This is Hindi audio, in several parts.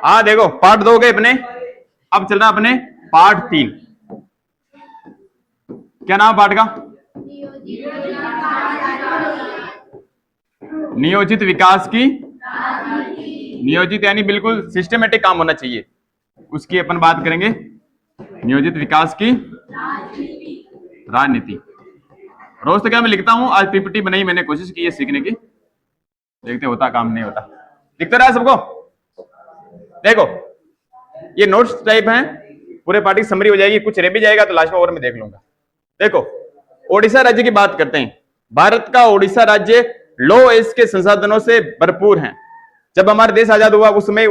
हाँ देखो, पार्ट 2 गए अपने, अब चल रहा अपने पार्ट 3। क्या नाम पार्ट का? नियोजित विकास की, नियोजित यानी बिल्कुल सिस्टमेटिक काम होना चाहिए, उसकी अपन बात करेंगे। नियोजित विकास की राजनीति। रोज तो क्या मैं लिखता हूं, आज पीपीटी बनाई मैंने, कोशिश की है सीखने की, देखते होता काम नहीं होता। दिखता रहा सबको? देखो ये नोट्स टाइप हैं, पूरे पार्टी की समरी हो जाएगी, कुछ रह भी जाएगा तो लास्ट में और मैं देख लूंगा। देखो ओडिशा राज्य की बात करते हैं। भारत का ओडिशा राज्य लो एज के संसाधनों से भरपूर है। जब हमारा देश आजाद हुआ उस समय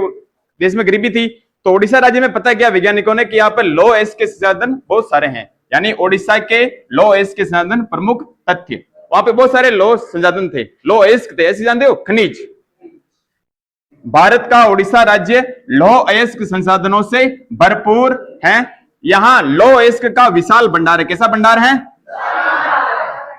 देश में गरीबी थी, तो ओडिशा राज्य में पता किया वैज्ञानिकों ने कि यहाँ पे लो एज के संसाधन बहुत सारे हैं, यानी ओडिशा के लो एज के संसाधन प्रमुख तथ्य। वहां पे बहुत सारे लो संसाधन थे, लो एज थे, ऐसे जानते हो, खनिज। भारत का ओडिशा राज्य लौह अयस्क संसाधनों से भरपूर है। यहां लौह अयस्क का विशाल भंडार है। कैसा भंडार है?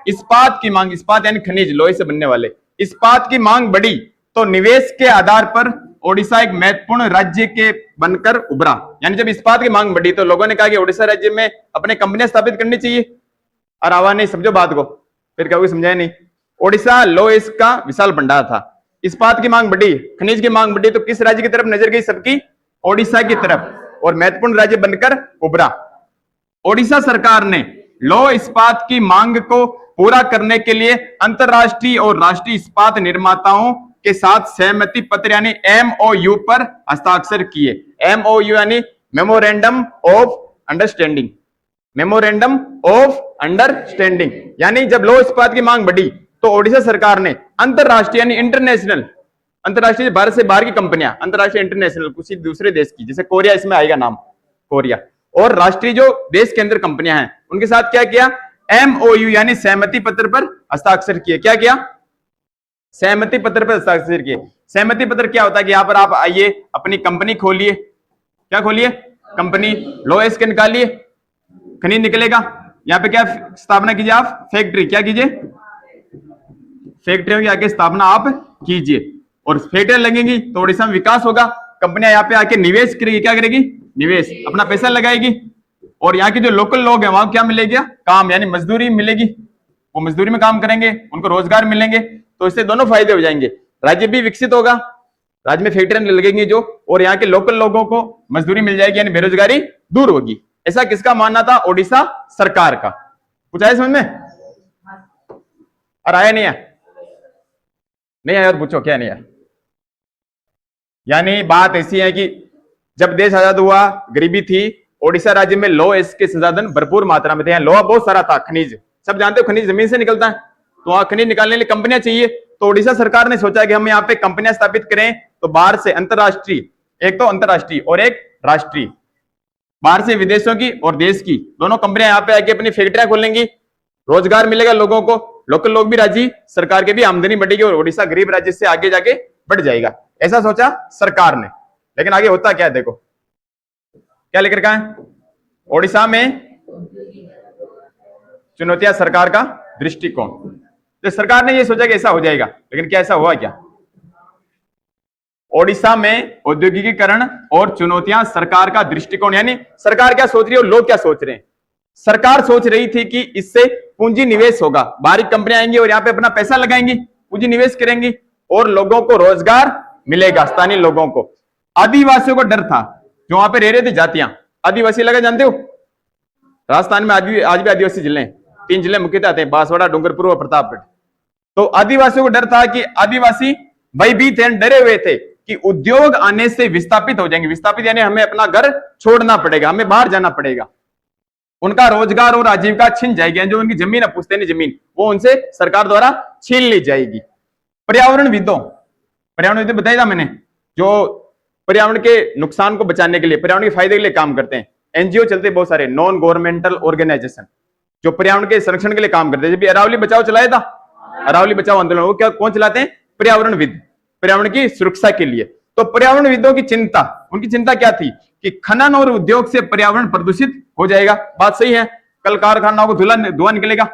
इस्पात की मांग, इस्पात यानी खनिज, लोहे से बनने वाले, इस्पात की मांग बढ़ी तो निवेश के आधार पर ओडिशा एक महत्वपूर्ण राज्य के बनकर उभरा। यानी जब इस्पात की मांग बढ़ी तो लोगों ने कहा कि ओडिशा राज्य में अपने कंपनियां स्थापित करनी चाहिए। और आवा नहीं, समझो बात को, फिर कभी समझाया नहीं। ओडिशा लौह अयस्क का विशाल भंडार था, इस्पात की मांग बढ़ी, खनिज की मांग बढ़ी, तो किस राज्य की तरफ नजर गई सबकी? ओडिशा की तरफ, और महत्वपूर्ण राज्य बनकर उभरा। ओडिशा सरकार ने लौह इस्पात की मांग को पूरा करने के लिए अंतरराष्ट्रीय और राष्ट्रीय इस्पात निर्माताओं के साथ सहमति पत्र यानी MOU पर हस्ताक्षर किए। MOU यानी memorandum of understanding, memorandum of understanding. यानी जब लौह इस्पात की मांग बढ़ी तो ओडिशा सरकार ने अंतरराष्ट्रीय यानी इंटरनेशनल, अंतरराष्ट्रीय भारत से बाहर की कंपनियां, अंतरराष्ट्रीय इंटरनेशनल किसी दूसरे देश की, जैसे कोरिया इसमें आएगा नाम, कोरिया, और राष्ट्रीय जो देश के अंदर कंपनियां हैं उनके साथ क्या किया? MOU यानी सहमति पत्र पर हस्ताक्षर किए। क्या किया? सहमति पत्र पर हस्ताक्षर किए। सहमति पत्र क्या होता है कि यहां पर आप आइए, अपनी कंपनी खोलिए, क्या खोलिए? कंपनी, लौह अयस्क निकालिए, खनिज निकलेगा, यहाँ पे क्या स्थापना कीजिए आप? फैक्ट्री, क्या कीजिए? फैक्ट्रियों की आगे स्थापना आप कीजिए, और फैक्ट्रियां लगेंगी तो ओडिशा में विकास होगा। कंपनियां यहाँ पे आके निवेश करेगी, क्या करेगी? निवेश, अपना पैसा लगाएगी, और यहाँ के जो लोकल लोग हैं वहां क्या मिलेगा? काम, यानी मजदूरी मिलेगी, वो मजदूरी में काम करेंगे, उनको रोजगार मिलेंगे, तो इससे दोनों फायदे हो जाएंगे। राज्य भी विकसित होगा, राज्य में फैक्ट्रियां लगेंगी जो, और यहाँ के लोकल लोगों को मजदूरी मिल जाएगी, यानी बेरोजगारी दूर होगी। ऐसा किसका मानना था? ओडिशा सरकार का। कुछ आया समझ में? और आया नहीं है? नहीं आया और पूछो क्या नहीं आया? यानी बात ऐसी है कि जब देश आजाद हुआ, गरीबी थी, ओडिशा राज्य में लौह अयस्क के संसाधन भरपूर मात्रा में थे। यहाँ लोहा बहुत सारा था, खनिज, सब जानते हो खनिज जमीन से निकलता है, तो वहां खनिज निकालने के लिए कंपनियां चाहिए। तो ओडिशा सरकार ने सोचा कि हम यहाँ पे कंपनियां स्थापित करें, तो बाहर से अंतरराष्ट्रीय, एक तो अंतरराष्ट्रीय और एक राष्ट्रीय, बाहर से विदेशों की और देश की दोनों कंपनियां यहाँ पे आके अपनी फैक्ट्रियां खोलेंगी, रोजगार मिलेगा लोगों को, लोकल लोग भी राजी, सरकार की भी आमदनी बढ़ेगी, और ओडिशा गरीब राज्य से आगे जाके बढ़ जाएगा। ऐसा सोचा सरकार ने। लेकिन आगे होता क्या है देखो, क्या लेकर का है? ओडिशा में चुनौतियां, सरकार का दृष्टिकोण। तो सरकार ने यह सोचा कि ऐसा हो जाएगा, लेकिन क्या ऐसा हुआ क्या? ओडिशा में औद्योगिकीकरण और चुनौतियां, सरकार का दृष्टिकोण, यानी सरकार क्या सोच रही है और लोग क्या सोच रहे हैं। सरकार सोच रही थी कि इससे पूंजी निवेश होगा, बाहरी कंपनियां आएंगी और यहाँ पे अपना पैसा लगाएंगी, पूंजी निवेश करेंगी, और लोगों को रोजगार मिलेगा, स्थानीय लोगों को। आदिवासियों को डर था, जो वहां पे रह रहे थे जातियां, आदिवासी लगा जानते हो? राजस्थान में आज भी आदिवासी जिले हैं, 3 जिले मुख्यतः आते हैं, बांसवाड़ा, डूंगरपुर और प्रतापगढ़। तो आदिवासियों को डर था कि आदिवासी भयभीत थे, डरे हुए थे कि उद्योग आने से विस्थापित हो जाएंगे। विस्थापित यानी हमें अपना घर छोड़ना पड़ेगा, हमें बाहर जाना पड़ेगा, उनका रोजगार और आजीविका छिन जाएगी, जो उनकी जमीन है, पुश्तैनी जमीन, वो उनसे सरकार द्वारा छीन ली जाएगी। पर्यावरणविदों, पर्यावरणविद बताया था मैंने, जो पर्यावरण के नुकसान को बचाने के लिए, पर्यावरण के फायदे के लिए काम करते हैं। एनजीओ चलते बहुत सारे, नॉन गवर्नमेंटल ऑर्गेनाइजेशन, जो पर्यावरण के संरक्षण के लिए काम करते हैं। जब अरावली बचाओ चलाया था, अरावली बचाओ आंदोलन, वो क्या कौन चलाते हैं? पर्यावरणविद, पर्यावरण की सुरक्षा के लिए। तो पर्यावरणविदों की चिंता, उनकी चिंता क्या थी कि खनन और उद्योग से पर्यावरण प्रदूषित हो जाएगा। बात सही है, कल कारखानाओं को धुआं निकलेगा,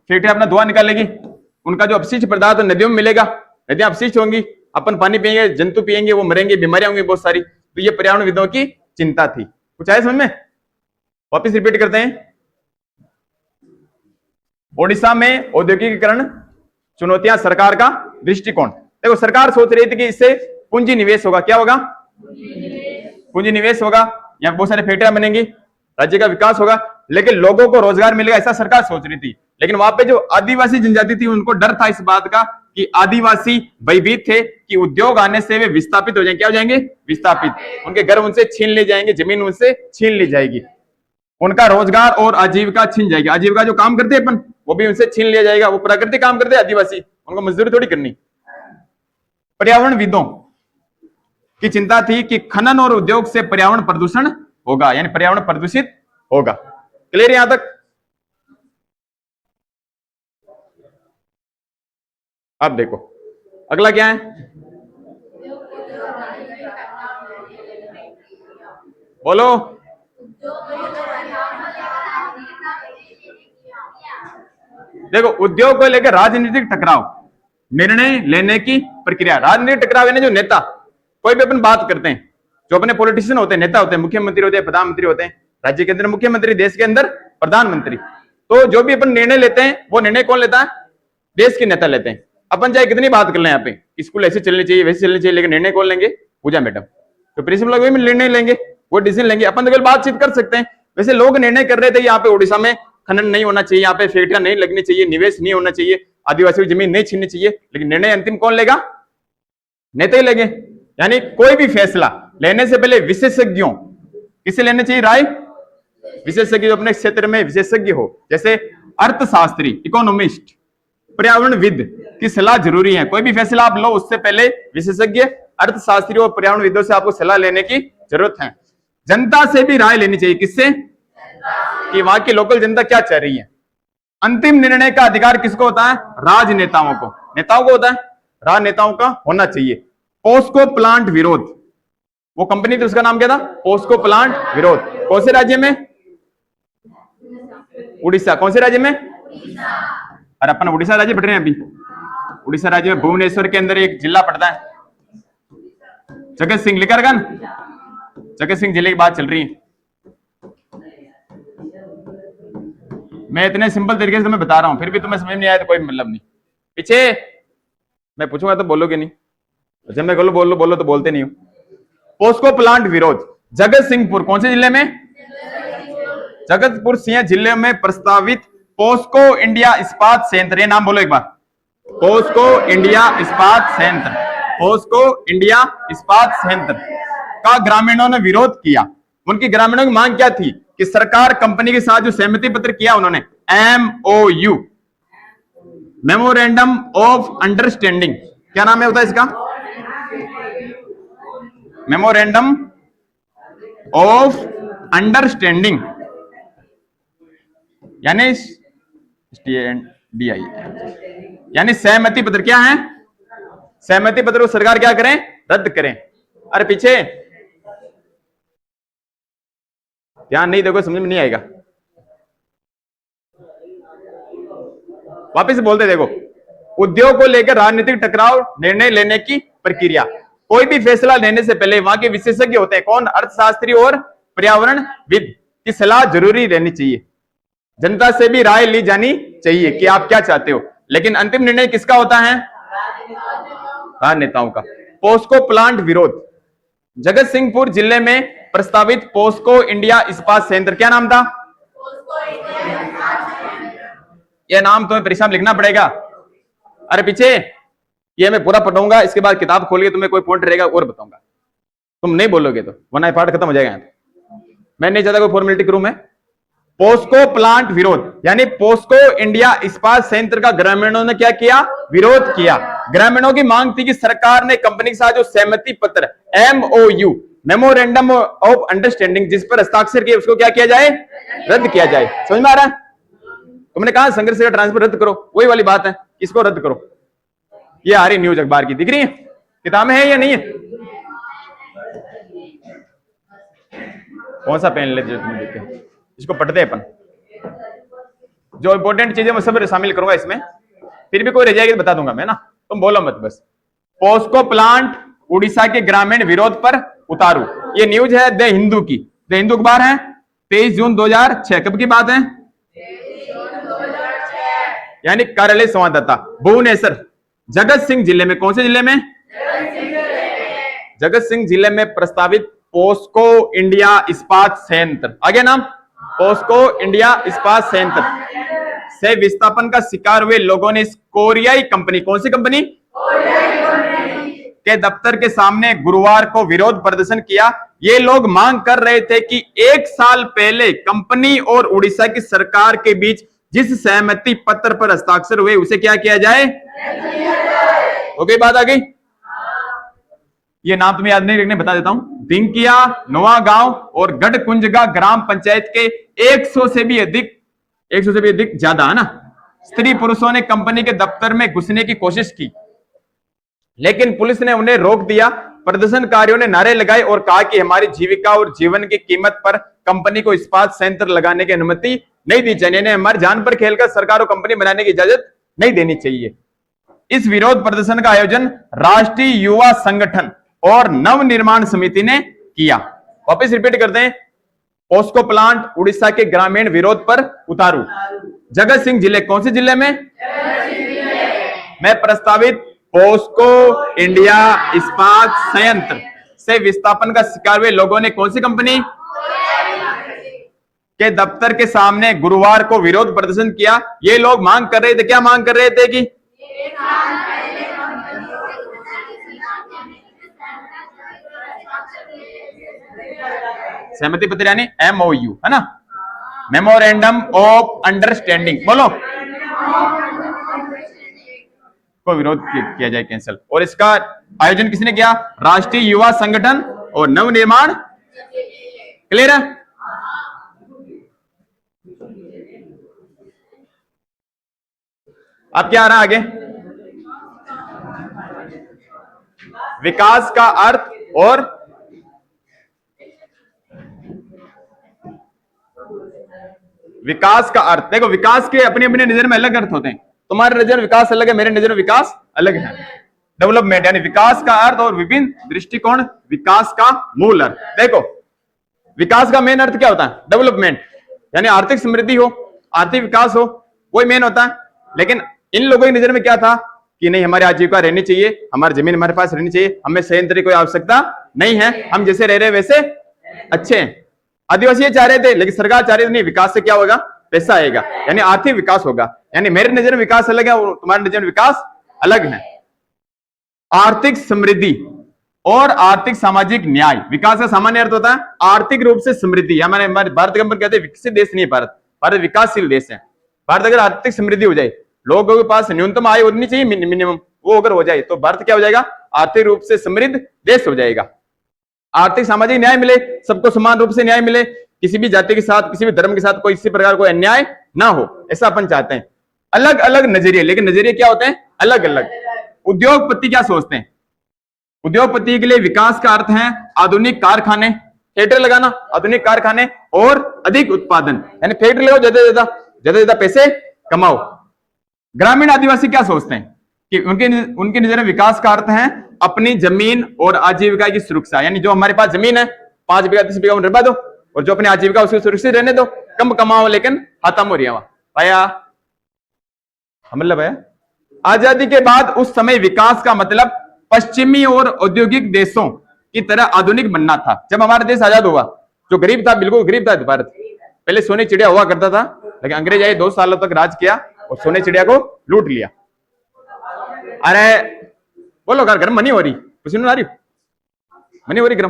फैक्ट्री अपना धुआं निकालेगी, उनका जो अपशिष्ट पदार्थ नदियों में मिलेगा, नदियां अपशिष्ट होंगी, अपन पानी पिएंगे, जंतु पिएंगे, वो मरेंगे, बीमारियां होंगी बहुत सारी। तो ये पर्यावरणविदों की चिंता थी। कुछ आया समझ में? वापिस रिपीट करते हैं। ओडिशा में औद्योगिकीकरण चुनौतियां, सरकार का दृष्टिकोण। देखो सरकार सोच रही थी कि इससे पूंजी निवेश होगा। क्या होगा? पूंजी निवेश होगा, यहाँ बहुत सारी फैक्ट्रियां बनेंगी, राज्य का विकास होगा, लेकिन लोगों को रोजगार मिलेगा, ऐसा सरकार सोच रही थी। लेकिन वहां पे जो आदिवासी जनजाति थी उनको डर था इस बात का कि आदिवासी भयभीत थे कि उद्योग आने से वे विस्थापित हो जाएंगे। क्या हो जाएंगे? विस्थापित। उनके घर उनसे छीन ले जाएंगे, जमीन उनसे छीन ली जाएगी, उनका रोजगार और आजीविका छीन जाएगी। आजीविका जो काम करते अपन वो भी उनसे छीन लिया जाएगा। वो प्राकृतिक काम करते आदिवासी, उनको मजदूरी थोड़ी करनी। पर्यावरणविदों की चिंता थी कि खनन और उद्योग से पर्यावरण प्रदूषण होगा, यानी पर्यावरण प्रदूषित होगा। क्लियर यहां तक? अब देखो अगला क्या है? बोलो। देखो उद्योग को लेकर राजनीतिक टकराव, निर्णय लेने की प्रक्रिया। राजनीतिक टकराव यानी जो नेता, कोई भी अपन बात करते हैं, जो अपने पॉलिटिशियन होते हैं, नेता होते हैं, मुख्यमंत्री होते हैं, प्रधानमंत्री होते हैं, राज्य के अंदर मुख्यमंत्री, देश के अंदर प्रधानमंत्री। तो जो भी अपन निर्णय लेते हैं वो निर्णय कौन लेता है? देश के नेता लेते हैं। अपन चाहे कितनी बात कर लें यहाँ पे, स्कूल ऐसे चलनी चाहिए, वैसे चलनी चाहिए, लेकिन निर्णय कौन लेंगे? पूजा मैडम। तो प्रिंसिपल लोग भी निर्णय लेंगे, वो डिसीजन लेंगे। अपन तो केवल बातचीत कर सकते हैं। वैसे लोग निर्णय कर रहे थे यहाँ पे उड़ीसा में खनन नहीं होना चाहिए, यहाँ पे फैक्ट्रियां नहीं लगनी चाहिए, निवेश नहीं होना चाहिए, आदिवासियों की जमीन नहीं छीननी चाहिए, लेकिन निर्णय अंतिम कौन लेगा? नेता ही लेंगे। यानी कोई भी फैसला लेने से पहले विशेषज्ञों, किसे लेने चाहिए? राय विशेषज्ञ, जो अपने क्षेत्र में विशेषज्ञ हो, जैसे अर्थशास्त्री, इकोनॉमिस्ट, पर्यावरणविद की सलाह जरूरी है। कोई भी फैसला आप लो उससे पहले विशेषज्ञ, अर्थशास्त्री और पर्यावरणविदों से आपको सलाह लेने की जरूरत है। जनता से भी राय लेनी चाहिए। किससे? कि वहां की लोकल जनता क्या चाह रही है। अंतिम निर्णय का अधिकार किसको होता है? राजनेताओं को। नेताओं को होता है, राजनेताओं का होना चाहिए। पोस्को प्लांट विरोध, वो कंपनी थी, उसका नाम क्या था? पोस्को प्लांट विरोध। कौन से राज्य में? उड़ीसा। कौन से राज्य में? अरे अपन उड़ीसा राज्य पढ़ रहे हैं अभी। उड़ीसा राज्य में भुवनेश्वर के अंदर एक जिला पड़ता है, जगत सिंह। लिखा रखा ना, जगत सिंह जिले की बात चल रही है। मैं इतने सिंपल तरीके से तुम्हें बता रहा हूं, फिर भी तुम्हें समझ नहीं आया तो कोई मतलब नहीं। पीछे मैं पूछूंगा तो बोलोगे नहीं, जब मैं बोलो बोलो तो बोलते नहीं हो। पोस्को प्लांट विरोध, जगत सिंहपुर। कौन से जिले में? जगतपुर सिंह जिले में प्रस्तावित पोस्को इंडिया इस्पात संयंत्र, ये नाम बोलो एक बार। पोस्को इंडिया इस्पात संयंत्र, पोस्को इंडिया इस्पात संयंत्र का ग्रामीणों ने विरोध किया। उनकी ग्रामीणों की मांग क्या थी? कि सरकार कंपनी के साथ जो सहमति पत्र किया उन्होंने, MOU, मेमोरेंडम ऑफ अंडरस्टैंडिंग, क्या नाम है होता है इसका? मेमोरेंडम ऑफ अंडरस्टैंडिंग, यानी DI, यानी सहमति पत्र। क्या है? सहमति पत्र को सरकार क्या करें? रद्द करें। अरे पीछे ध्यान नहीं देखो, समझ में नहीं आएगा। वापिस बोलते देखो, उद्योग को लेकर राजनीतिक टकराव, निर्णय लेने की प्रक्रिया। कोई भी फैसला लेने से पहले वहां के विशेषज्ञ होते हैं, कौन? अर्थशास्त्री और पर्यावरणविद की सलाह जरूरी रहनी चाहिए। जनता से भी राय ली जानी चाहिए कि आप क्या चाहते हो, लेकिन अंतिम निर्णय किसका होता है? राजनेताओं का। पोस्को प्लांट विरोध, जगत सिंहपुर जिले में प्रस्तावित पोस्को इंडिया इस्पात संयंत्र, क्या नाम था? यह नाम तुम्हें परीक्षा में लिखना पड़ेगा। अरे पीछे ये मैं पूरा पढ़ूंगा, इसके बाद किताब खोलिए, तुम्हें कोई पॉइंट रहेगा और बताऊंगा। तुम नहीं बोलोगे तो वरना पाठ खत्म हो जाएगा। मैं नहीं चाहता कोई फॉर्मेलिटी करूं मैं। पोस्को प्लांट विरोध, यानी पोस्को इंडिया इस्पात संयंत्र का ग्रामीणों ने क्या किया? विरोध किया। ग्रामीणों की मांग थी कि सरकार ने कंपनी के साथ जो सहमति पत्र, MOU, मेमोरेंडम ऑफ अंडरस्टैंडिंग, जिस पर हस्ताक्षर किए, उसको क्या किया जाए? रद्द किया जाए। समझ में आ रहा है? तुमने कहा संघर्ष का ट्रांसफर रद्द करो, वही वाली बात है, इसको रद्द करो। ये आ रही न्यूज अखबार की, दिख रही है? किताब में है या नहीं है? कौन सा पेन ले तुम देख के इसको पढ़ते अपन। जो इंपॉर्टेंट चीजें मैं सब शामिल करूंगा इसमें, फिर भी कोई रह जाएगी तो बता दूंगा मैं ना, तुम बोलो मत बस। पोस्को प्लांट उड़ीसा के ग्रामीण विरोध पर उतारू। ये न्यूज है द हिंदू की, द हिंदू अखबार है 23 जून 2006। कब की बात है? यानी कार्यालय संवाददाता भुवनेश्वर, जगत सिंह जिले में। कौन से जिले में? जगत सिंह जिले में प्रस्तावित पोस्को इंडिया इस्पात संयंत्र, आगे नाम पोस्को इंडिया इस्पात संयंत्र से विस्थापन का शिकार हुए लोगों ने इस कोरियाई कंपनी, कौन सी कंपनी? के दफ्तर के सामने गुरुवार को विरोध प्रदर्शन किया। ये लोग मांग कर रहे थे कि 1 साल पहले कंपनी और उड़ीसा की सरकार के बीच जिस सहमति पत्र पर हस्ताक्षर हुए उसे क्या किया जाए? हो गई बात? आ गई? ये नाम तुम्हें याद नहीं रखने, बता देता हूं। दिंकिया, नोआ गांव और गढ़कुंजगा ग्राम पंचायत के 100 से भी अधिक ज्यादा है ना स्त्री पुरुषों ने कंपनी के दफ्तर में घुसने की कोशिश की, लेकिन पुलिस ने उन्हें रोक दिया। प्रदर्शनकारियों ने नारे लगाए और कहा कि हमारी जीविका और जीवन की कीमत पर कंपनी को इस्पात संयंत्र लगाने की अनुमति नहीं दी चाहिए, हमारी जान पर खेलकर सरकार को कंपनी बनाने की इजाजत नहीं देनी चाहिए। इस विरोध प्रदर्शन का आयोजन राष्ट्रीय युवा संगठन और नव निर्माण समिति ने किया। वापिस रिपीट करते हैं, पोस्को प्लांट उड़ीसा के ग्रामीण विरोध पर उतारू। जगत सिंह जिले, कौन से जिले में? में प्रस्तावित पोस्को इंडिया इस्पात संयंत्र से विस्थापन का शिकार हुए लोगों ने कौन सी कंपनी के दफ्तर के सामने गुरुवार को विरोध प्रदर्शन किया। ये लोग मांग कर रहे थे, क्या मांग कर रहे थे? कि सहमति पत्र यानी MOU है ना, मेमोरेंडम ऑफ अंडरस्टैंडिंग, बोलो को विरोध किया जाए, कैंसिल। और इसका आयोजन किसने किया? राष्ट्रीय युवा संगठन और नव निर्माण। क्लियर है? अब क्या आ रहा आगे? विकास का अर्थ और विकास का अर्थ। देखो, विकास के अपनी अपनी नजर में अलग अर्थ होते हैं। तुम्हारे नजर में विकास अलग है, मेरे नजर में विकास अलग है। डेवलपमेंट यानी विकास का अर्थ और विभिन्न दृष्टिकोण विकास का मूल अर्थ। देखो, विकास का मेन अर्थ क्या होता है? डेवलपमेंट यानी आर्थिक समृद्धि हो, आर्थिक विकास हो, वही मेन होता है। लेकिन इन लोगों की नजर में क्या था कि नहीं, हमारी आजीविका रहनी चाहिए, हमारी जमीन हमारे पास रहनी चाहिए, हमें संयंत्र की कोई आवश्यकता नहीं है, हम जैसे रह रहे वैसे अच्छे हैं। आदिवासी ये चाह रहे थे, लेकिन सरकार चाह रही थी नहीं, विकास से क्या होगा? पैसा आएगा, यानी आर्थिक विकास होगा। यानी मेरे नजर में विकास अलग है और तुम्हारी नजर में विकास अलग है। आर्थिक समृद्धि और आर्थिक सामाजिक न्याय, विकास का सामान्य अर्थ होता है आर्थिक रूप से समृद्धि। हमारे भारत के कहते हैं विकसित देश नहीं है भारत, भारत विकासशील देश है। भारत अगर आर्थिक समृद्धि हो जाए, लोगों के पास न्यूनतम आय होनी चाहिए, मिनिमम, वो अगर हो जाए तो भारत क्या हो जाएगा? आर्थिक रूप से समृद्ध देश हो जाएगा। आर्थिक सामाजिक न्याय मिले, सबको समान रूप से न्याय मिले, किसी भी जाति के साथ, किसी भी धर्म के साथ कोई इसी प्रकार कोई अन्याय ना हो, ऐसा अपन चाहते हैं। अलग अलग नजरिए, लेकिन नजरिए क्या होते हैं? अलग अलग। उद्योगपति क्या सोचते हैं? उद्योगपति के लिए विकास का अर्थ है आधुनिक कारखाने, फैक्ट्री लगाना, आधुनिक कारखाने और अधिक उत्पादन, यानी फैक्ट्री लगाओ, ज्यादा पैसे कमाओ। ग्रामीण आदिवासी क्या सोचते हैं कि उनकी नजर में विकास का अर्थ है अपनी जमीन और आजीविका की सुरक्षा, यानी जो हमारे पास जमीन है 5 बीघा 10 बीघा रखवा दो, और जो अपनी आजीविका उसको सुरक्षित रहने दो, कम कमाओ लेकिन खत्म हो रही है। पाया? मतलब है आजादी के बाद उस समय विकास का मतलब पश्चिमी और औद्योगिक देशों की तरह आधुनिक बनना था। जब हमारा देश आजाद हुआ, जो गरीब था, बिल्कुल गरीब था भारत, पहले सोने चिड़िया हुआ करता था, लेकिन अंग्रेज आए 2 सालों तक राज किया और सोने चिड़िया को लूट लिया। अरे बोलो, गर्म मनी हो रही, पसीना आ रही, मनी हो रही गर्म,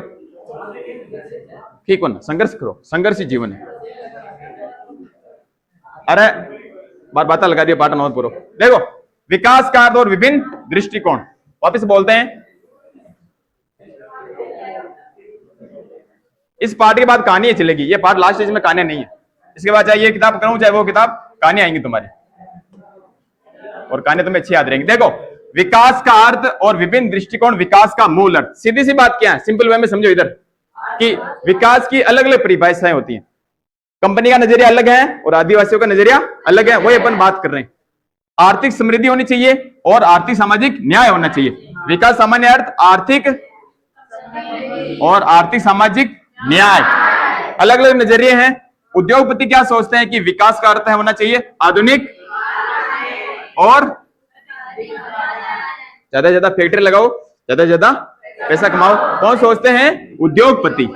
ठीक हो ना? संघर्ष करो, संघर्षी जीवन है। अरे बात लगा दिया, पाटन और पूरा। देखो, विकास का अर्थ और विभिन्न दृष्टिकोण, वापस बोलते हैं। इस पार्ट के बाद कहानी चलेगी, ये पार्ट लास्ट स्टेज में कहानी नहीं है। इसके बाद चाहे ये किताब करूं चाहे वो किताब, कहानी आएंगी तुम्हारी और कहानी तुम्हें अच्छी याद रहेंगी। देखो, विकास का अर्थ और विभिन्न दृष्टिकोण विकास का मूल अर्थ। सीधी सी बात क्या है, सिंपल वे में समझो इधर कि विकास की अलग अलग परिभाषाएं होती हैं। कंपनी का नजरिया अलग है और आदिवासियों का नजरिया अलग है, वही अपन बात कर रहे हैं। आर्थिक समृद्धि होनी चाहिए और आर्थिक सामाजिक न्याय होना चाहिए। विकास सामान्य अर्थ आर्थिक और आर्थिक सामाजिक न्याय। अलग अलग नजरिए हैं। उद्योगपति क्या सोचते हैं कि विकास का अर्थ है होना चाहिए आधुनिक और ज्यादा से ज्यादा फैक्ट्री लगाओ, ज्यादा से ज्यादा पैसा कमाओ। कौन सोचते हैं? उद्योगपति।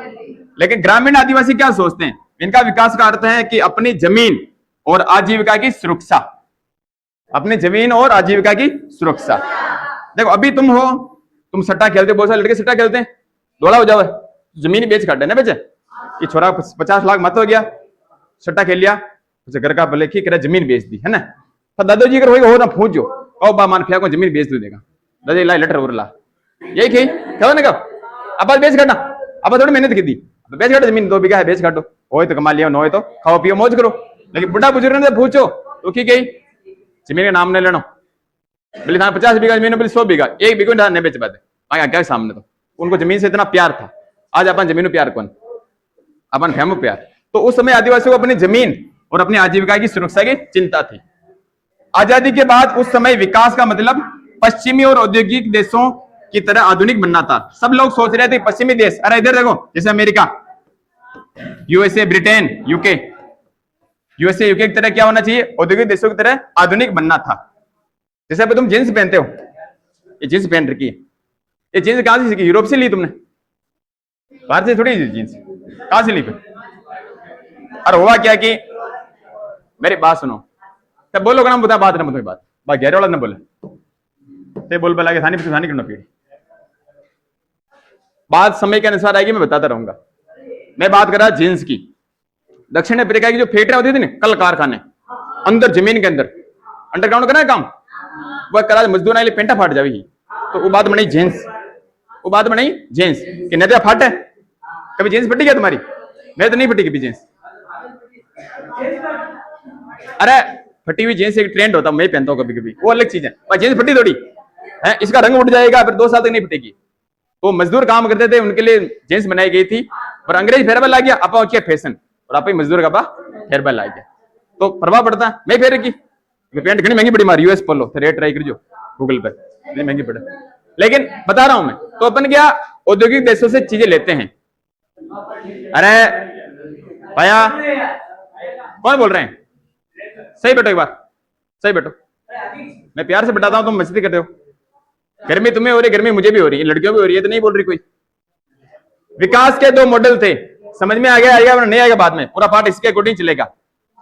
लेकिन ग्रामीण आदिवासी क्या सोचते हैं? इनका विकास का अर्थ है कि अपनी जमीन और आजीविका की सुरक्षा, अपनी जमीन और आजीविका की सुरक्षा। देखो अभी तुम हो, तुम सट्टा खेलते हो, बहुत सारे लड़के सट्टा खेलते हैं, दौड़ा हो जाओ, जमीन बेच काटे ना बेचे कि छोरा 50 लाख मत हो गया, सट्टा खेल लिया, घर का भले की करे जमीन बेच दी है ना। तो दादाजी अगर हो ना पूछो कहो बा मान फिया को जमीन बेच दू देगा, दादा ला लेटर और ला यही खे कहो ना कहो अब बेच काटना, अब थोड़ी मेहनत की दी, बेच काटो जमीन 2 बीघा है बेच काटो, हो तो कमा लिया, न हो तो खाओ पियो मौज करो। लेकिन बुढ़ा बुजुर्ग ने पूछो तो की गई जमीन का नाम नहीं लेना, बोले था 50 बीघा जमीन, बोले 100 बीघा, 1 बीघा नहीं बेच पाते क्या सामने। तो उनको जमीन से इतना प्यार था, आज अपन जमीन प्यार कौन, अपन फैमो प्यार। तो उस समय आदिवासियों को अपनी जमीन और अपनी आजीविका की सुरक्षा की चिंता थी। आजादी के बाद उस समय विकास का मतलब पश्चिमी और औद्योगिक देशों की तरह आधुनिक बनना था। सब लोग सोच रहे थे पश्चिमी देश, अरे इधर देखो जैसे America, USA, Britain, UK, USA UK की तरह क्या होना चाहिए? औद्योगिक देशों की तरह आधुनिक बनना था। जैसे अभी तुम जींस पहनते हो, ये जींस पहन रखी है, ये जींस कहां से सीखी? यूरोप से ली तुमने? बाहर से थोड़ी जींस, कहां से ली फिर? और हुआ क्या कि मेरी बात सुनो, तब बोलो ना बता बात ना बताओ, बात गहरे वाला ना बोले ते बोल बला के थानी थानी करना पीड़ी। बात समय के अनुसार आएगी, मैं बताता रहूंगा। मैं बात कर रहा जींस की। दक्षिण अफ्रीका की जो फैक्ट्रियां होती थी ना, कल कारखाने अंदर जमीन के अंदर अंडरग्राउंड करना है काम, वह करा मजदूर लिए पेंटा फाट जाएगी। तो वो बात बनाई जींस, वो बात बनाई जींस कि नदिया फाट है। कभी जींस फटी क्या तुम्हारी? मैं तो नहीं फटी कभी जींस। अरे फटी हुई जींस एक ट्रेंड होता है, मैं पहनता हूँ कभी कभी, वो अलग चीज है। जींस फटी थोड़ी है, इसका रंग उठ जाएगा, फिर 2 साल तक नहीं फटेगी। तो मजदूर काम करते थे, उनके लिए जींस बनाई गई थी। और अंग्रेज फेरबल आ गया, आपा क्या फैशन, और आप मजदूर का फेरबल आ गया, तो प्रभाव पड़ता है। मैं फेर की पेंट घनी महंगी पड़ी मारी, यूएस पोलो रेट ट्राई कर जो गूगल पर, इतनी महंगी पड़े। लेकिन बता रहा हूं मैं, तो अपन क्या औद्योगिक देशों से चीजें लेते हैं। अरे भैया कौन बोल रहे हैं? सही बैठो एक बार, सही बैठो। मैं प्यार से बताता हूं, तुम मस्ती करते हो। गर्मी तुम्हें हो रही, गर्मी मुझे भी हो रही है, लड़कियों भी हो रही है, तो नहीं बोल रही कोई। विकास के 2 मॉडल थे, समझ में आ गया? आएगा नहीं आएगा बाद में, पूरा पाठ इसके अकॉर्डिंग चलेगा।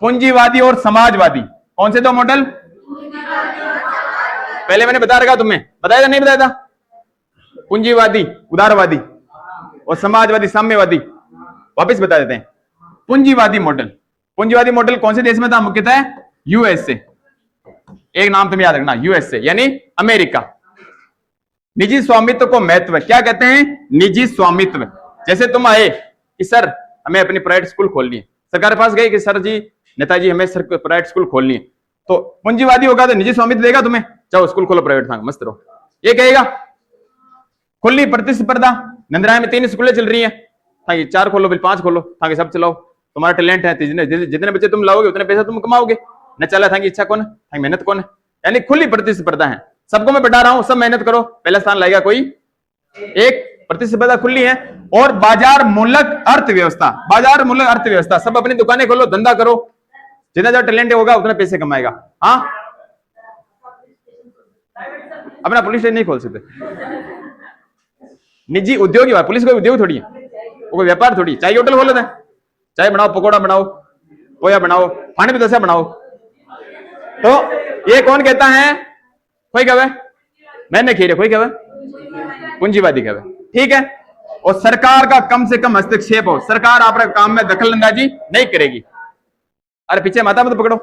पूंजीवादी और समाजवादी। कौन से 2 मॉडल? पहले मैंने बता रखा, तुम्हें बताया था नहीं बताया था? पूंजीवादी उदारवादी और समाजवादी साम्यवादी। वापस बता देते हैं। पूंजीवादी मॉडल, पूंजीवादी मॉडल कौन से देश में था? मुख्यतः यूएसए। एक नाम तुम्हें याद रखना, यूएसए यानी अमेरिका। निजी स्वामित्व को महत्व, क्या कहते हैं? निजी स्वामित्व। जैसे तुम आए कि सर हमें अपनी प्राइवेट स्कूल खोलनी है, सरकार के पास गए कि सर जी नेताजी हमें प्राइवेट स्कूल खोलनी है, तो पूंजीवादी होगा तो निजी स्वामित्व देगा तुम्हें, जाओ स्कूल खोलो प्राइवेट था, मस्त रहो, ये कहेगा। खुली प्रतिस्पर्धा, नंदराय में 3 स्कूलें चल रही है, ताकि 4 खोलो फिर 5 खोलो, ताकि सब चलाओ, तुम्हारा टैलेंट है, जितने बच्चे तुम लाओगे उतने पैसा तुम कमाओगे, न चला था कि इच्छा कौन है, मेहनत कौन है। यानी खुली प्रतिस्पर्धा है, सबको मैं बता रहा हूं, सब मेहनत करो, पहला स्थान लाएगा कोई एक। प्रतिस्पर्धा खुली है। और बाजार मूलक अर्थव्यवस्था, बाजार मूलक अर्थव्यवस्था, सब अपनी दुकानें खोलो, धंधा करो, जितना ज्यादा टैलेंट होगा उतना पैसे कमाएगा। हाँ, अपना पुलिस स्टेशन नहीं खोल सकते, निजी उद्योग ही, पुलिस कोई उद्योग थोड़ी है, वो कोई व्यापार थोड़ी। चाय होटल खोलो, चाय बनाओ, पकौड़ा बनाओ, पोया बनाओ, पानी भी दसा बनाओ। तो ये कौन कहता है? कोई कहे मैंने खीरे, कोई कहे पूंजीवादी कहे, ठीक है। और सरकार का कम से कम हस्तक्षेप हो, सरकार आपके काम में दखल अंदाजी नहीं करेगी। अरे पीछे माता मत पकड़ो,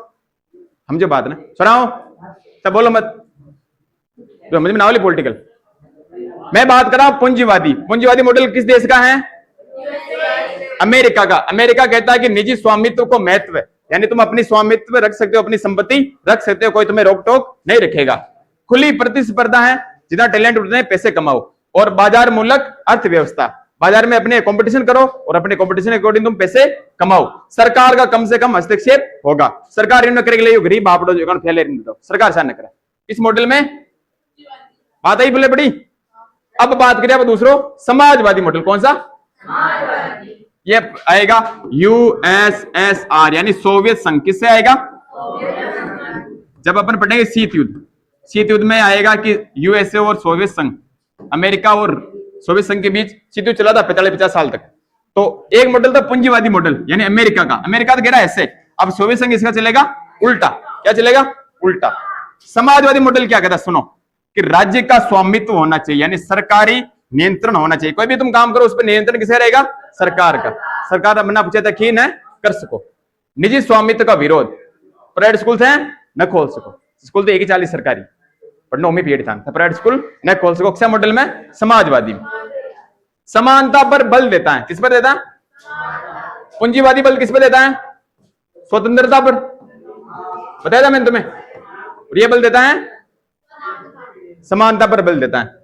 हम जो बात ना सुनाओ, सब बोलो मत, जो समझ में ना वाली पॉलिटिकल। मैं बात कर रहा हूं पूंजीवादी। पूंजीवादी मॉडल किस देश का है? अमेरिका का। अमेरिका कहता है कि निजी स्वामित्व को महत्व है, यानी तुम अपनी स्वामित्व रख सकते हो, अपनी संपत्ति रख सकते हो, कोई तुम्हें रोक टोक नहीं रखेगा। खुली प्रतिस्पर्धा है, जितना टैलेंट उतने पैसे कमाओ। और बाजार मूलक अर्थव्यवस्था, बाजार में अपने कंपटीशन करो और अपने कंपटीशन के अकॉर्डिंग तुम पैसे कमाओ। सरकार का कम से कम हस्तक्षेप होगा, सरकार इन करेगी, गरीब बापड़ो जो फैले सरकार से न करे। इस मॉडल में बात आई बोले बड़ी अब बात करें अब दूसरो समाजवादी मॉडल, कौन सा? ये आएगा यूएसएसआर यानी सोवियत संघ। किससे आएगा? जब अपन पढ़ेंगे शीत युद्ध, शीत युद्ध में आएगा कि यूएसए और सोवियत संघ, अमेरिका और सोवियत संघ के बीच शीत युद्ध चला था 45-50 साल तक। तो एक मॉडल था पूंजीवादी मॉडल यानी अमेरिका का, अमेरिका तो कह रहा है ऐसे, अब सोवियत संघ इसका चलेगा उल्टा। क्या चलेगा? उल्टा। समाजवादी मॉडल क्या कहता है? सुनो कि राज्य का स्वामित्व होना चाहिए यानी सरकारी नियंत्रण होना चाहिए। कोई भी तुम काम करो उस पर नियंत्रण किसे रहेगा? सरकार का। सरकार बना पूछा था खीन है कर सको। निजी स्वामित्व का विरोध, प्राइवेट स्कूल है न खोल सको, स्कूल तो एक ही 40 सरकारी पढ़ना उम्मीद पीरियड था, प्राइवेट स्कूल न खोल सको। क्या मॉडल में? समाजवादी में। समानता पर बल देता है, किस पर देता है? पूंजीवादी बल किस पर देता है? स्वतंत्रता पर, बताया था मैंने तुम्हें। और ये बल देता है समानता पर बल देता है।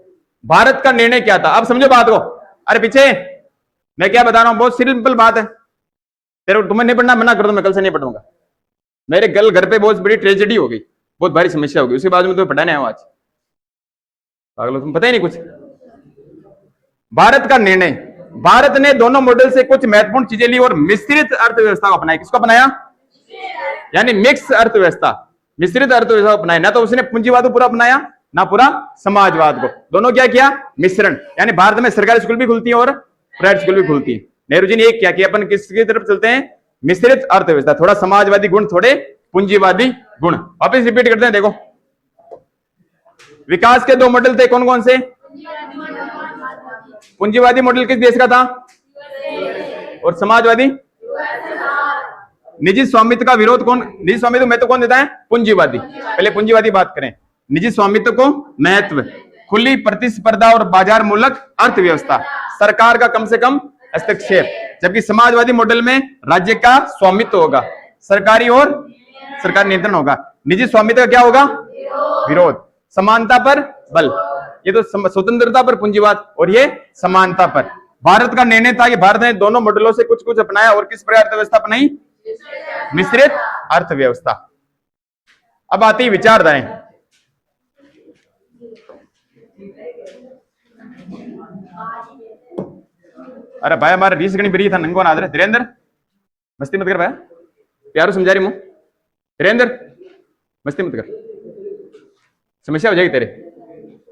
भारत का निर्णय क्या था? अब समझो बात को। अरे पीछे मैं क्या बता रहा हूं, बहुत सिंपल बात है। तेरे तुम्हें नहीं पढ़ना मना कर दो, मैं कल से नहीं पढ़ूंगा। मेरे कल घर पे बहुत बड़ी ट्रेजेडी हो गई, बहुत भारी समस्या हो गई, उसके बाद में तुम्हें पढ़ाने आया आज। पागल तुम पता ही नहीं कुछ। भारत का निर्णय, भारत ने दोनों मॉडल से कुछ महत्वपूर्ण चीजें ली और मिश्रित अर्थव्यवस्था को अपनाया। किसको अपनाया? यानी मिक्स अर्थव्यवस्था, मिश्रित अर्थव्यवस्था को अपनाया। ना तो उसने पूंजीवाद को पूरा अपनाया ना पूरा समाजवाद को, दोनों क्या किया? मिश्रण। यानी भारत में सरकारी स्कूल भी खुलती है और प्राइवेट स्कूल भी खुलती है। नेहरू जी ने एक क्या किया, अपन किसकी तरफ चलते हैं? मिश्रित अर्थव्यवस्था, थोड़ा समाजवादी गुण थोड़े पूंजीवादी गुण। वापस रिपीट करते हैं, देखो विकास के दो मॉडल थे, कौन कौन से? पूंजीवादी मॉडल किस देश का था? और समाजवादी? निजी स्वामित्व का विरोध कौन, निजी स्वामित्व महत्व कौन देता है? पूंजीवादी। पहले पूंजीवादी बात करें। निजी स्वामित्व को महत्व, खुली प्रतिस्पर्धा और बाजार मूलक अर्थव्यवस्था, सरकार का कम से कम हस्तक्षेप। जबकि समाजवादी मॉडल में राज्य का स्वामित्व होगा, सरकारी और सरकार नियंत्रण होगा। निजी स्वामित्व का क्या होगा? विरोध। समानता पर बल, ये तो स्वतंत्रता पर पूंजीवाद और ये समानता पर। भारत का निर्णय था कि भारत ने दोनों मॉडलों से कुछ कुछ अपनाया और किस प्रकार अर्थव्यवस्था अपनाई? मिश्रित अर्थव्यवस्था। अब आती है विचारधाराएं। अरे भाई हमारा 20 गणी ब्री था नंगो ना आदर धीरेन्द्र, मस्ती मत कर भाई, प्यारो समझा रही हूं। धीरेन्द्र मस्ती मत कर, समस्या हो जाएगी तेरे,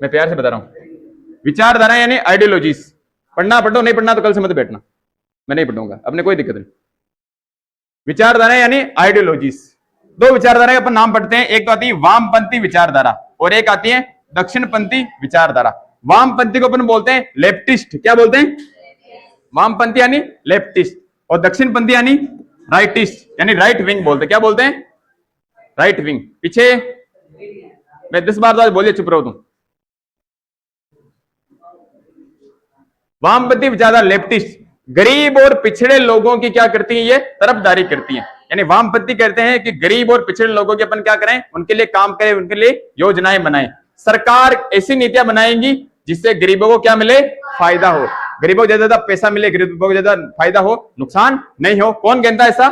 मैं प्यार से बता रहा हूं। विचारधारा यानी आइडियोलॉजीज। पढ़ना पढ़ो, नहीं पढ़ना तो कल से मत बैठना, मैं नहीं पढ़ूंगा, अपने कोई दिक्कत नहीं। विचारधारा यानी आइडियोलॉजीज। दो विचारधारा अपन नाम पढ़ते हैं, एक तो आती है वामपंथी विचारधारा और एक आती है दक्षिणपंथी विचारधारा। वामपंथी को अपन बोलते हैं लेफ्टिस्ट। क्या बोलते हैं? वामपंथी यानी लेफ्टिस्ट और दक्षिणपंथी यानी राइटिस्ट यानी राइट विंग बोलते हैं। क्या बोलते हैं? Right wing. पीछे मैं 10 बार बोलिए, चुप रहो तुम। वामपंथी विचारधारा लेफ्टिस्ट गरीब और पिछड़े लोगों की क्या करती है? ये तरफदारी करती है। यानी वामपंथी कहते हैं कि गरीब और पिछड़े लोगों की अपन क्या करें? उनके लिए काम करें, उनके लिए योजनाएं बनाएं। सरकार ऐसी नीतियां बनाएंगी जिससे गरीबों को क्या मिले? फायदा हो, गरीबों को ज्यादा पैसा मिले, गरीबों को ज्यादा फायदा हो, नुकसान नहीं हो। कौन कहता है ऐसा?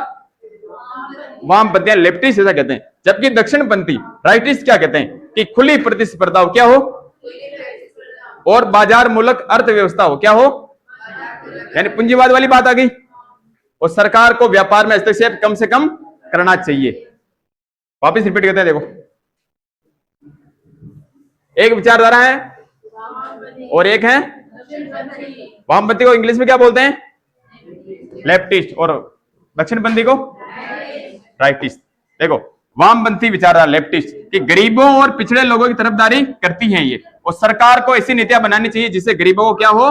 वामपंथी लेफ्टिस्ट ऐसा कहते हैं। जबकि दक्षिणपंथी राइटिस्ट क्या कहते हैं? कि खुली प्रतिस्पर्धा हो, क्या हो? और बाजार मूलक अर्थव्यवस्था हो, क्या हो? यानी पूंजीवाद वाली बात आ गई। और सरकार को व्यापार में हस्तक्षेप कम से कम करना चाहिए। वापिस रिपीट करते हैं, देखो एक विचारधारा है और एक है वामपंथी को इंग्लिश में क्या बोलते हैं? लेफ्टिस्ट और दक्षिणपंथी को राइटिस्ट। देखो वामपंथी विचारधारा लेफ्टिस्ट कि गरीबों और पिछड़े लोगों की तरफदारी करती हैं ये, और सरकार को ऐसी नीतियां बनानी चाहिए जिससे गरीबों को क्या हो?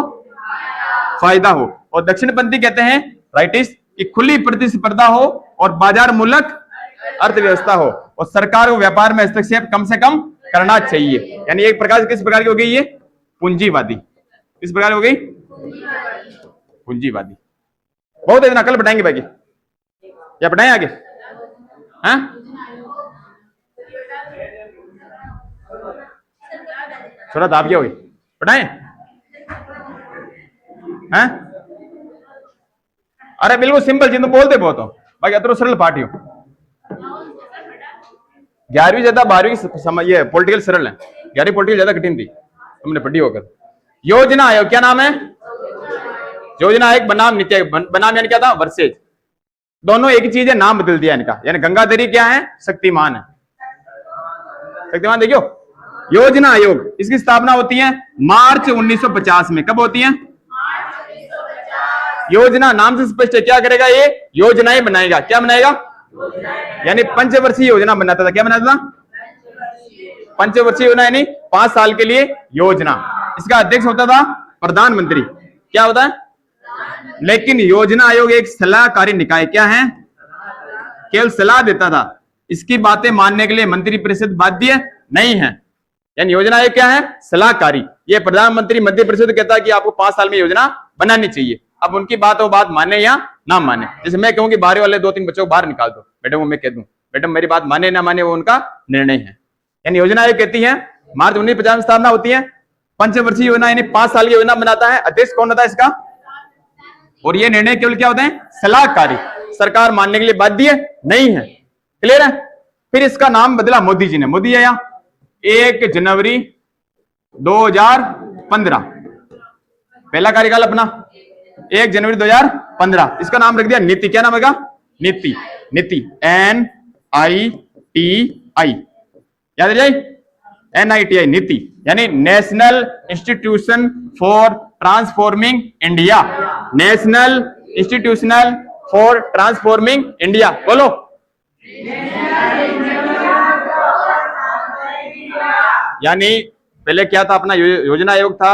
फायदा हो। और दक्षिणपंथी कहते हैं राइटिस्ट कि खुली प्रतिस्पर्धा हो और बाजार मूलक अर्थव्यवस्था हो और सरकार को व्यापार में हस्तक्षेप कम से कम करना चाहिए। यानी एक प्रकार किस प्रकार की हो गई ये? पूंजीवादी। किस प्रकार हो गई? पूंजीवादी। बहुत इतना कल बताएंगे बाकी, या पढ़ाएं आगे? हाँ थोड़ा दाब गया हुई, पढ़ाएं? हैं? अरे बिल्कुल सिंपल चीज, तुम बोलते बहुत हो, बाकी अतरो सरल पार्टी हो। 11वीं ज्यादा 12वीं ये पॉलिटिकल सरल है, 11वीं पॉलिटिकल ज्यादा कठिन थी, तुमने पढ़ी होकर। योजना आयोग क्या नाम है? योजना आयोग बनाम नीति आयोग। बनाम यानी क्या था? वर्सेज। दोनों एक ही चीज है, नाम बदल दिया इनका। यानी गंगाधरी क्या है? शक्तिमान है। शक्तिमान देखियो। योजना आयोग इसकी स्थापना होती है मार्च 1950 में। कब होती है? योजना नाम से स्पष्ट है, क्या करेगा ये? योजनाएं बनाएगा। क्या बनाएगा? यानी पंचवर्षीय योजना बनाता था। क्या बनाता था? पंचवर्षीय योजना, यानी 5 साल के लिए योजना। इसका अध्यक्ष होता था प्रधानमंत्री। क्या होता है? लेकिन योजना आयोग एक सलाहकारी निकाय क्या है? केवल सलाह देता था। इसकी बातें मानने के लिए मंत्रिपरिषद बाध्य नहीं है। यानी योजना आयोग क्या है? सलाहकारी। ये प्रधानमंत्री मध्य परिषद कहता है कि आपको 5 साल में योजना बनानी चाहिए। अब उनकी बात वो बात माने या ना माने। जैसे मैं कहूँ कि बाहर वाले 2-3 बच्चों को बाहर निकाल दो, मैडम मैं कह दूं मैडम मेरी बात माने ना माने वो उनका निर्णय है। यानी योजना आयोग कहती है मार्च 1950 में स्थापना होती है। पंचवर्षीय योजना यानी 5 साल की योजना बनाता है। अध्यक्ष कौन होता है इसका? और ये निर्णय केवल क्या होते हैं? सलाहकारी। सरकार मानने के लिए बाध्य नहीं है। क्लियर है? फिर इसका नाम बदला मोदी जी ने। मोदी आया 1 जनवरी 2015, पहला कार्यकाल अपना 1 जनवरी 2015। इसका नाम रख दिया नीति। क्या नाम है? नीति। नीति NITI, याद रह जाए? NITI नीति, यानी national institution for transforming India. National institutional for transforming India. बोलो। यानी पहले क्या था? अपना योजना आयोग था।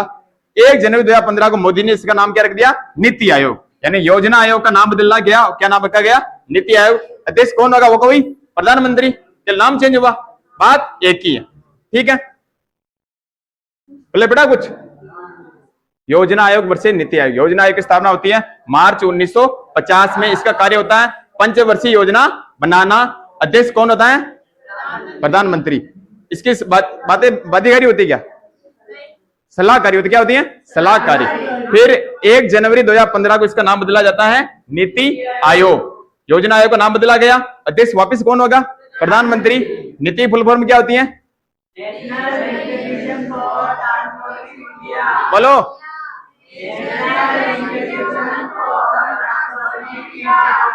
1 जनवरी 2015 को मोदी ने इसका नाम क्या रख दिया? नीति आयोग। यानी योजना आयोग का नाम बदला गया। क्या नाम रखा गया? नीति आयोग। अध्यक्ष कौन होगा? वो कोई प्रधानमंत्री। नाम चेंज हुआ, बात एक ही है। ठीक है, बोले बेटा कुछ? योजना आयोग वर्सेस नीति आयोग। योजना आयोग की स्थापना होती है मार्च 1950 में। इसका कार्य होता है पंचवर्षीय योजना बनाना। अध्यक्ष कौन होता है? प्रधानमंत्री। इसकी बातें बाध्यकारी होती है क्या? सलाहकारी होती। क्या होती है? सलाहकारी। फिर 1 जनवरी 2015 को इसका नाम बदला जाता है नीति आयोग। योजना आयोग का नाम बदला गया। अध्यक्ष वापस कौन होगा? प्रधानमंत्री। नीति फुल फॉर्म क्या होती है? बोलो।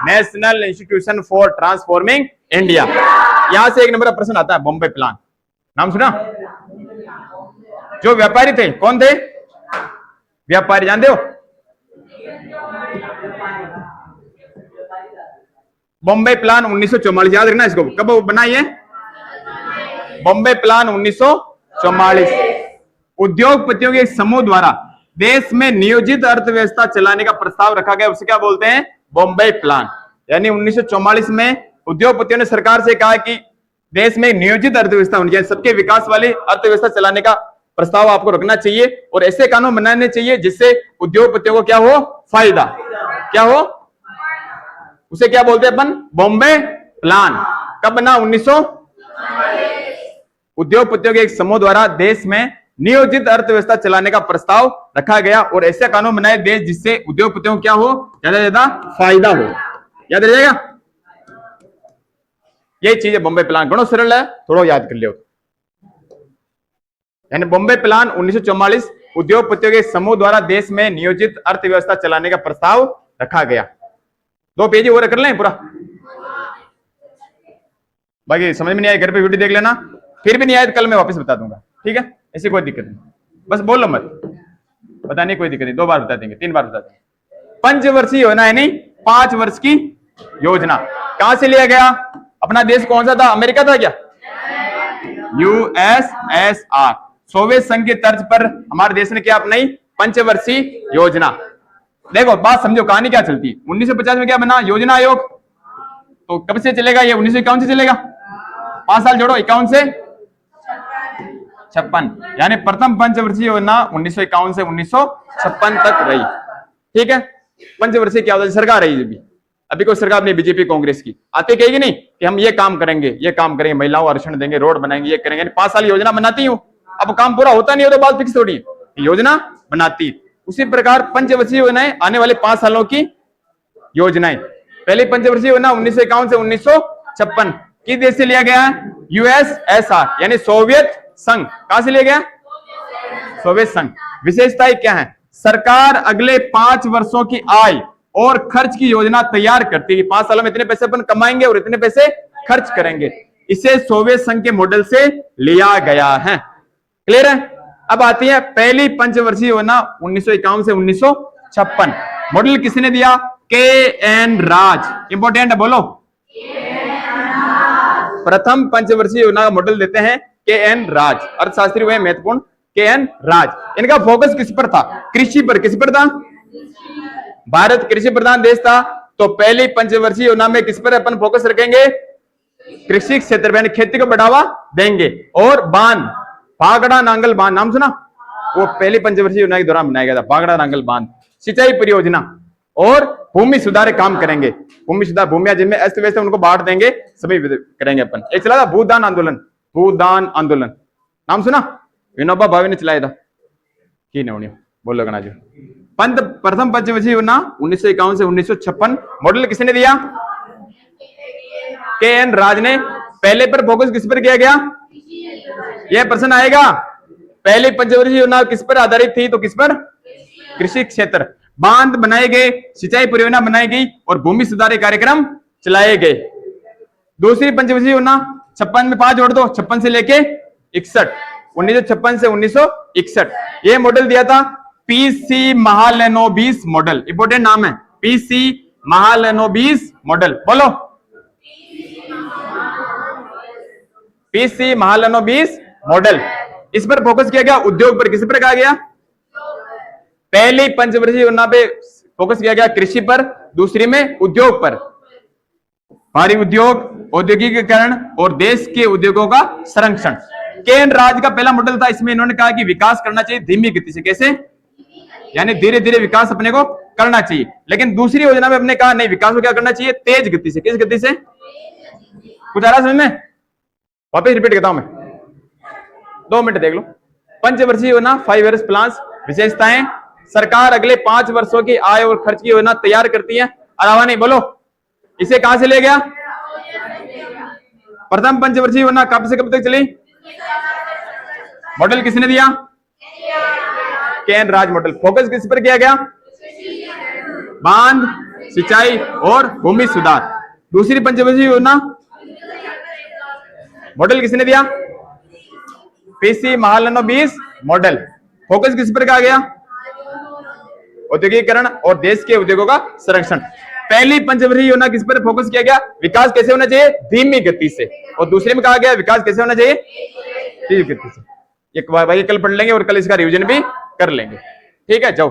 National institution for transforming India. यहां से 1 नंबर का प्रश्न आता है, बॉम्बे प्लान। नाम सुना? जो व्यापारी थे, कौन थे? व्यापारी, जानते हो? बॉम्बे प्लान 1944, याद रखना इसको। कब बनाई है? बॉम्बे प्लान 1944। उद्योगपतियों के एक समूह द्वारा देश में नियोजित अर्थव्यवस्था चलाने का प्रस्ताव रखा गया, उसे क्या बोलते हैं? बॉम्बे प्लान। यानी 1944 में उद्योगपतियों ने सरकार से कहा कि देश में नियोजित अर्थव्यवस्था होनी चाहिए, सबके विकास वाली अर्थव्यवस्था चलाने का प्रस्ताव आपको रखना चाहिए और ऐसे कानून बनाने चाहिए जिससे उद्योगपतियों को क्या हो? फायदा। क्या हो? उसे क्या बोलते हैं अपन? बॉम्बे प्लान। कब बना? 1900। उद्योगपतियों के एक समूह द्वारा देश में नियोजित अर्थव्यवस्था चलाने का प्रस्ताव रखा गया और ऐसे कानून बनाए देश जिससे उद्योगपतियों को क्या हो? ज्यादा से ज्यादा फायदा हो। याद रह जाएगा? ये चीज है बॉम्बे प्लान। गणो सरल है, थोड़ा याद कर लियो। यानी बॉम्बे प्लान 1944 उद्योगपतियों के समूह द्वारा देश में नियोजित अर्थव्यवस्था चलाने का प्रस्ताव रखा गया। 2 पेज और कर लें पूरा। बाकी समझ में नहीं आया घर पे वीडियो देख लेना। फिर भी नहीं आया तो कल मैं वापस बता दूंगा। ठीक है, ऐसी कोई दिक्कत नहीं, बस बोलो मत। बताने कोई दिक्कत नहीं, 2 बार बता देंगे, 3 बार बता देंगे। पंचवर्षीय योजना यानी 5 वर्ष की योजना। कहां से लिया गया? अपना देश कौन सा था? अमेरिका था क्या? USSR। सोवियत संघ की तर्ज पर हमारे देश ने क्या अपनाई? पंचवर्षीय योजना। देखो बात समझो, कहानी क्या चलती है। 1950 में क्या बना? योजना आयोग। तो कब से चलेगा ये? 1951 से चलेगा। 5 साल जोड़ो, 51 से 56। यानी प्रथम पंचवर्षीय योजना 1951 से 1956 तक रही। ठीक है, पंचवर्षीय क्या होता है? सरकार रही अभी कोई सरकार नहीं, बीजेपी कांग्रेस की आते कहेगी नहीं कि हम ये काम करेंगे, ये काम करेंगे, महिलाओं को आरक्षण देंगे, रोड बनाएंगे, ये करेंगे। 5 साल योजना बनाती हूँ, अब काम पूरा होता नहीं हो तो बात फिक्स थोड़ी है, योजना बनाती। उसी प्रकार पंचवर्षीय योजनाएं आने वाले 5 सालों की योजनाएं। पहली पंचवर्षीय योजना 1951 से 1956 किस देश से लिया गया? USSR यानी सोवियत संघ। कहां से लिया गया? सोवियत संघ। विशेषताएं क्या है? सरकार अगले 5 वर्षों की आय और खर्च की योजना तैयार करती है। 5 सालों में इतने पैसे अपन कमाएंगे और इतने पैसे खर्च करेंगे। इसे सोवियत संघ के मॉडल से लिया गया है। क्लियर है? अब आती है पहली पंचवर्षीय योजना 1951 से 1956। मॉडल किसने दिया? के एन राज। इंपॉर्टेंट है, बोलो। प्रथम पंचवर्षीय योजना का मॉडल देते हैं के एन राज, अर्थशास्त्री हुए महत्वपूर्ण के एन राज। इनका फोकस किस पर था? कृषि पर। किस पर था? भारत कृषि प्रधान देश था, तो पहली पंचवर्षीय योजना में किस पर अपन फोकस रखेंगे? कृषि क्षेत्र में, खेती को बढ़ावा देंगे। और बांध, भागड़ा नांगल बांध, नाम सुना? वो पहली पंचवर्षीय योजना के दौरान बनाया गया था, भागड़ा नांगल बांध। सिंचाई परियोजना और भूमि सुधार काम करेंगे। भूमि सुधार, भूमिया जिनमें अस्त व्यस्त उनको बांट देंगे, सभी करेंगे अपन। एक चला था भूदान आंदोलन, भूदान आंदोलन, नाम सुना? विनोबा भावे ने चलाया था। की नहीं बोलो गणा जी। प्रथम पंचवर्षीय योजना 1951 से 1956। मॉडल किसने दिया? के एन राज ने। पहले पर फोकस किस पर किया गया? यह प्रश्न आएगा। पहली पंचवर्षीय योजना किस पर आधारित थी? तो किस पर? कृषि क्षेत्र। बांध बनाए गए, सिंचाई परियोजना बनाई गई और भूमि सुधार कार्यक्रम चलाए गए। दूसरी पंचवर्षीय योजना 56 में 5 जोड़ दो, 56 से लेके 61, 1956 से 1961। यह मॉडल दिया था पीसी महालनोबिस मॉडल। इंपोर्टेंट नाम है, पीसी महालनोबिस मॉडल। बोलो, पीसी महालनोबिस मॉडल। इस पर फोकस किया गया उद्योग पर। किस पर कहा गया? पहली पंचवर्षीय योजना पे फोकस किया गया कृषि पर, दूसरी में उद्योग पर। भारी उद्योग, औद्योगिकीकरण और देश के उद्योगों का संरक्षण। केन राज का पहला मॉडल था। इसमें इन्होंने कहा कि विकास करना चाहिए धीमी गति से। कैसे? यानी धीरे धीरे विकास अपने को करना चाहिए। लेकिन दूसरी योजना में अपने कहा नहीं, विकास को क्या करना चाहिए? तेज गति से। किस गति से? कुछ आ रहा समझ में? वापस रिपीट करता हूं मैं, 2 मिनट देख लो। पंचवर्षीय योजना 5 इयर्स प्लान। विशेषताएं, सरकार अगले 5 वर्षों की आय और खर्च की योजना तैयार करती है। अलावा नहीं, बोलो। इसे कहां से ले गया? प्रथम पंचवर्षीय योजना कब से कब तक चली? मॉडल किसने दिया? के एन राज मॉडल। फोकस किस पर किया गया? बांध, सिंचाई और भूमि सुधार। दूसरी पंचवर्षीय योजना मॉडल किसने दिया? PC Mahalanobis model. फोकस किस पर कहा गया? औद्योगिकीकरण और देश के उद्योगों का संरक्षण। पहली पंचवर्षीय योजना किस पर फोकस किया गया? विकास कैसे होना चाहिए? धीमी गति से। और दूसरे में कहा गया विकास कैसे होना चाहिए? तेज गति से। ये भाई कल पढ़ लेंगे और कल इसका रिवीजन भी कर लेंगे। ठीक है, जाओ।